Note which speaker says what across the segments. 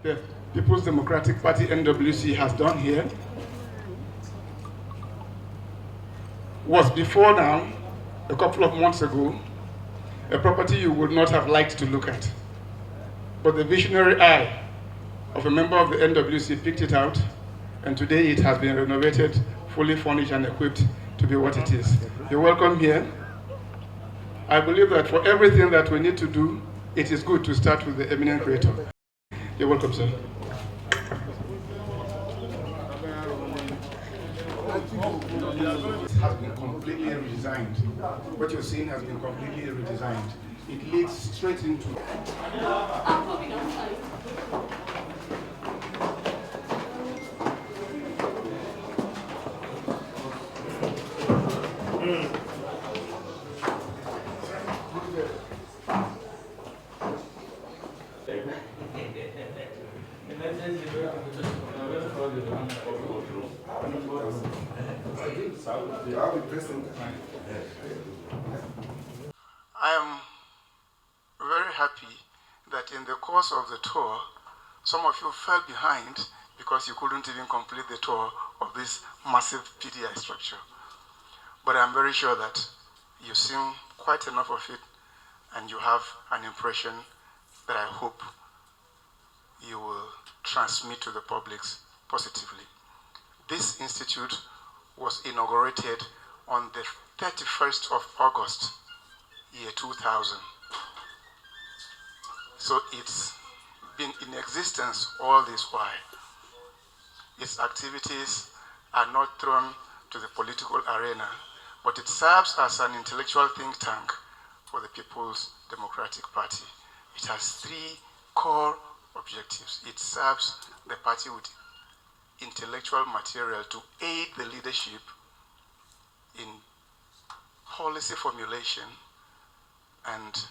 Speaker 1: the People's Democratic Party NWC has done here was before now, a couple of months ago, a property you would not have liked to look at. But the visionary eye of a member of the NWC picked it out, and today it has been renovated, fully furnished and equipped to be what it is. You're welcome here. I believe that for everything that we need to do, it is good to start with the eminent creator. You're welcome, sir. It has been completely redesigned. What you're seeing has been completely redesigned. It leads straight into... I am very happy that in the course of the tour, some of you fell behind because you couldn't even complete the tour of this massive PDI structure. But I'm very sure that you've seen quite enough of it and you have an impression that I hope you will transmit to the public positively. This institute was inaugurated on the 31st of August, year 2000. So it's been in existence all this while. Its activities are not thrown to the political arena, but it serves as an intellectual think tank for the People's Democratic Party. It has three core objectives. It serves the party with intellectual material to aid the leadership in policy formulation and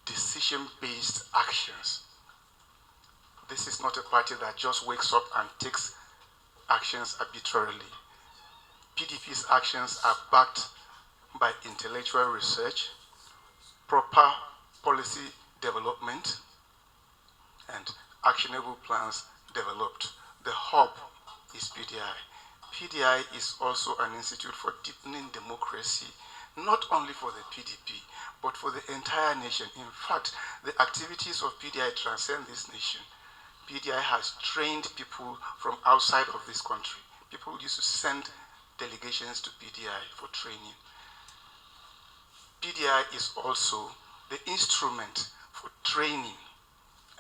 Speaker 1: decision-based actions. This is not a party that just wakes up and takes actions arbitrarily. PDP's actions are backed by intellectual research, proper policy development, and actionable plans developed. The hub is PDI. PDI is also an institute for deepening democracy, not only for the PDP, but for the entire nation. In fact, the activities of PDI transcend this nation. PDI has trained people from outside of this country. People used to send delegations to PDI for training. PDI is also the instrument for training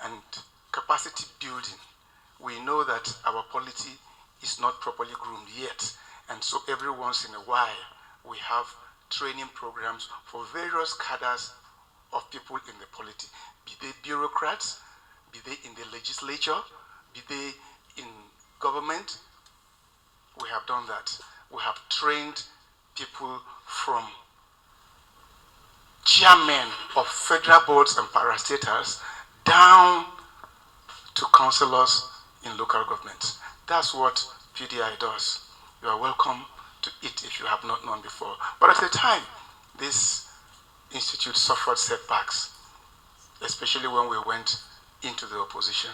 Speaker 1: and capacity building. We know that our polity is not properly groomed yet, and so every once in a while we have training programs for various cadres of people in the polity, be they bureaucrats, be they in the legislature, be they in government. We have done that. We have trained people from chairmen of federal boards and parastatals down to councillors in local governments. That's what PDI does. You are welcome to it if you have not known before. But at the time, this institute suffered setbacks, especially when we went into the opposition.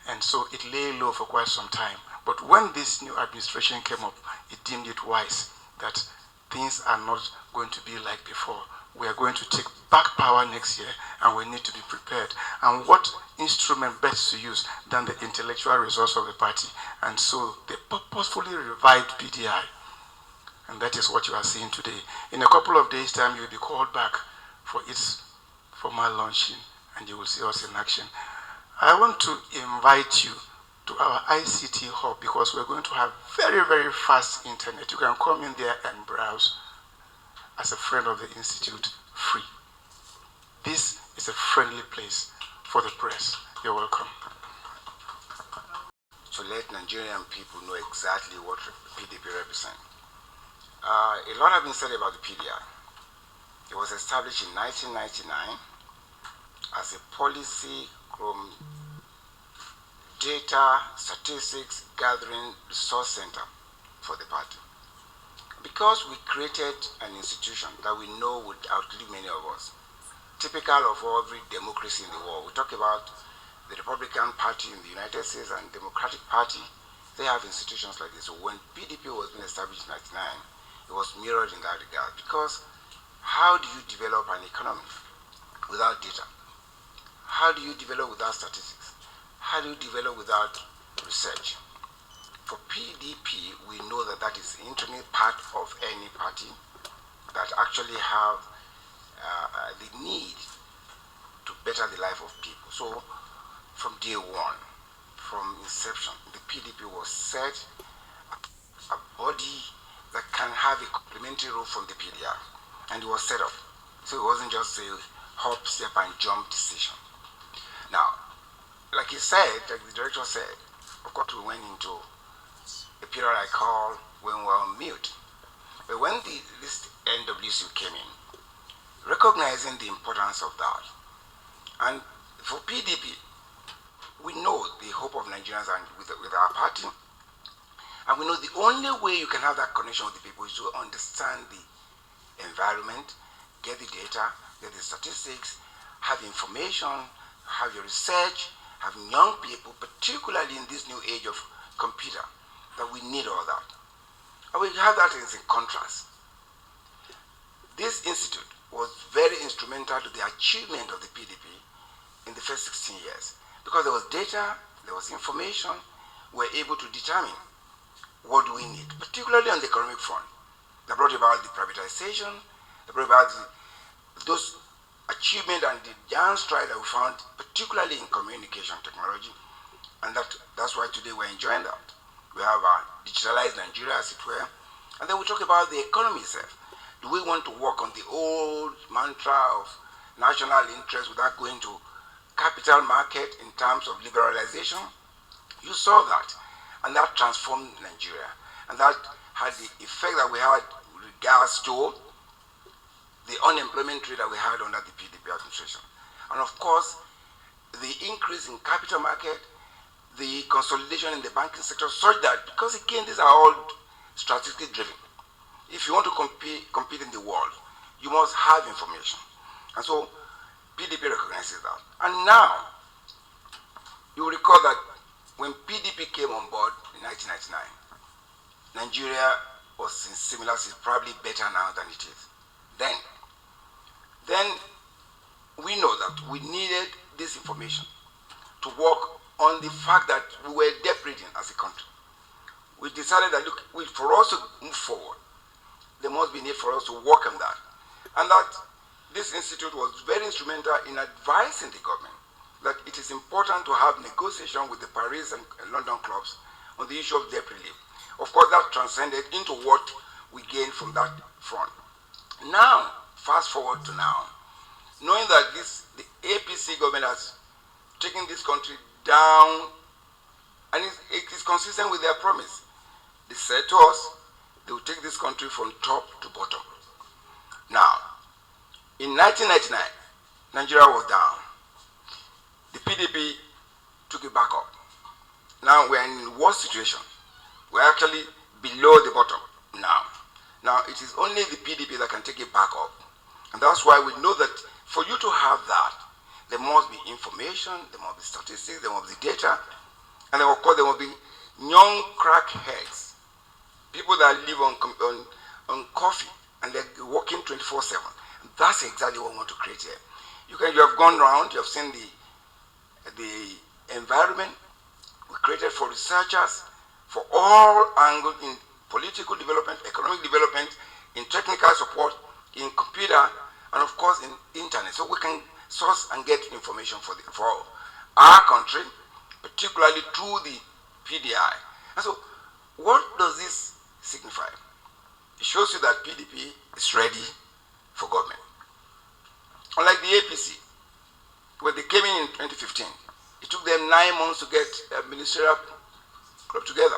Speaker 1: And so it lay low for quite some time. But when this new administration came up, it deemed it wise that things are not going to be like before. We are going to take back power next year, and we need to be prepared. And what instrument best to use than the intellectual resource of the party? And so they purposefully revived PDI. And that is what you are seeing today. In a couple of days' time, you will be called back for its formal launching, and you will see us in action. I want to invite you to our ICT hub because we're going to have very, very fast internet. You can come in there and browse as a friend of the Institute, free. This is a friendly place for the press. You're welcome.
Speaker 2: To let Nigerian people know exactly what PDP represents. A lot has been said about the PDI. It was established in 1999 as a policy from data, statistics, gathering resource center for the party. Because we created an institution that we know would outlive many of us, typical of every democracy in the world. We talk about the Republican Party in the United States and Democratic Party, they have institutions like this. So when PDP was being established in 1999, it was mirrored in that regard. Because how do you develop an economy without data? How do you develop without statistics? How do you develop without research? For PDP, we know that that is an integral part of any party that actually have the need to better the life of people. So from day one, from inception, the PDP was set a body that can have a complementary role from the PDR, and it was set up. So it wasn't just a hop, step, and jump decision. Now, like he said, like the director said, of course we went into a period I call when we were on mute. But when this NWC came in, recognizing the importance of that, and for PDP, we know the hope of Nigerians and with our party, and we know the only way you can have that connection with the people is to understand the environment, get the data, get the statistics, have information, have your research, have young people, particularly in this new age of computer, that we need all that. And we have that as a contrast. This institute was very instrumental to the achievement of the PDP in the first 16 years. Because there was data, there was information, we were able to determine what do we need, particularly on the economic front. That brought about the privatization, that brought about those achievements and the giant stride that we found, particularly in communication technology. And that's why today we're enjoying that. We have a digitalized Nigeria, as it were. And then we talk about the economy itself. Do we want to work on the old mantra of national interest without going to capital market in terms of liberalization? You saw that, and that transformed Nigeria. And that had the effect that we had with regards to the unemployment rate that we had under the PDP administration. And of course, the increase in capital market, the consolidation in the banking sector, such that, because again, these are all strategically driven. If you want to compete in the world, you must have information. And so PDP recognizes that. And now, you recall that when PDP came on board in 1999, Nigeria was in similar, it's probably better now than it is then. Then we know that we needed this information to work on the fact that we were debt-ridden as a country. We decided that, look, for us to move forward, there must be need for us to work on that. And that this institute was very instrumental in advising the government that it is important to have negotiation with the Paris and London clubs on the issue of debt relief. Of course, that transcended into what we gained from that front. Now, fast forward to now, knowing that the APC government has taken this country down, and it is consistent with their promise. They said to us, they will take this country from top to bottom. Now, in 1999, Nigeria was down. The PDP took it back up. Now we're in a worse situation. We're actually below the bottom now. Now it is only the PDP that can take it back up. And that's why we know that for you to have that, there must be information, there must be statistics, there must be data, and then of course there must be young crackheads, people that live on coffee and they're working 24/7. And that's exactly what we want to create here. You have gone around, you have seen the environment we created for researchers, for all angles in political development, economic development, in technical support, in computer, and of course in internet. So we can source and get information for our country, particularly through the PDI. And so what does this signify? It shows you that PDP is ready for government. Unlike the APC, when they came in 2015, it took them 9 months to get a ministerial club together.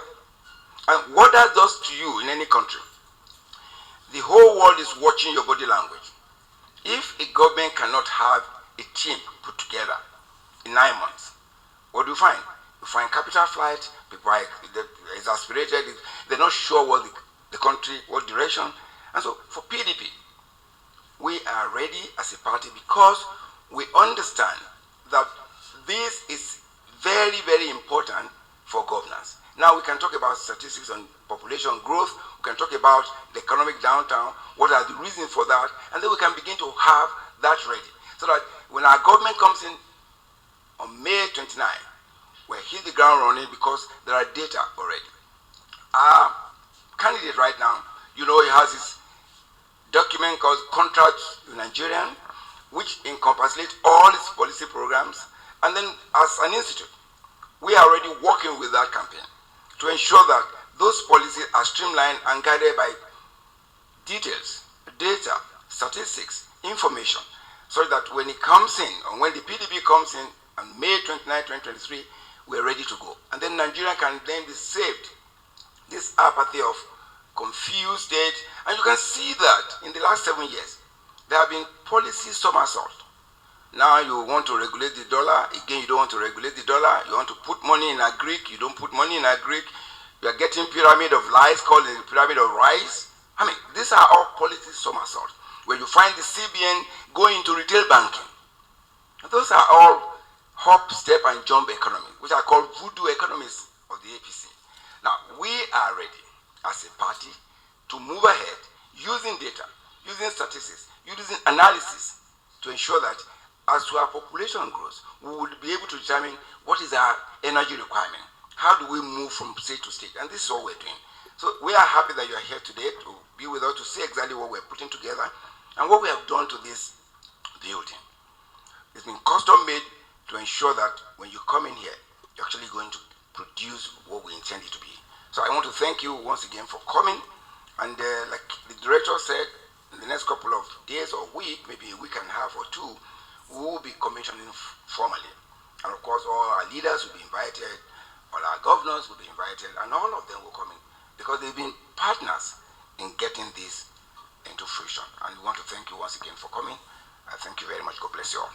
Speaker 2: And what that does to you in any country, the whole world is watching your body language. If a government cannot have a team put together in 9 months, what do you find? You find capital flight, people are exasperated, they're not sure what the country, what direction. And so for PDP, we are ready as a party because we understand that this is very, very important for governance. Now we can talk about statistics on population growth, we can talk about the economic downturn, what are the reasons for that, and then we can begin to have that ready. So that when our government comes in on May 29, we'll hit the ground running because there are data already. Our candidate right now, you know, he has his document called Contracts with Nigerian, which encapsulates all its policy programs, and then as an institute, we are already working with that campaign to ensure that those policies are streamlined and guided by details, data, statistics, information, so that when it comes in, or when the PDP comes in on May 29, 2023, we're ready to go. And then Nigeria can then be saved this apathy of confused state. And you can see that in the last 7 years, there have been policy somersault. Now you want to regulate the dollar, again you don't want to regulate the dollar, you want to put money in a Greek, you don't put money in a Greek, you are getting pyramid of lies called the pyramid of rice. I mean, these are all policy somersaults, where you find the CBN going into retail banking. And those are all hop, step, and jump economy, which are called voodoo economies of the APC. Now, we are ready as a party to move ahead using data, using statistics, using analysis to ensure that as our population grows, we will be able to determine what is our energy requirement. How do we move from state to state? And this is what we're doing. So we are happy that you are here today to be with us to see exactly what we're putting together and what we have done to this building. It's been custom made to ensure that when you come in here, you're actually going to produce what we intend it to be. So I want to thank you once again for coming. And like the director said, in the next couple of days or week, maybe a week and a half or two, we will be commissioning formally. And of course, all our leaders will be invited, all our governors will be invited, and all of them will come in because they've been partners in getting this into fruition. And we want to thank you once again for coming. I thank you very much. God bless you all.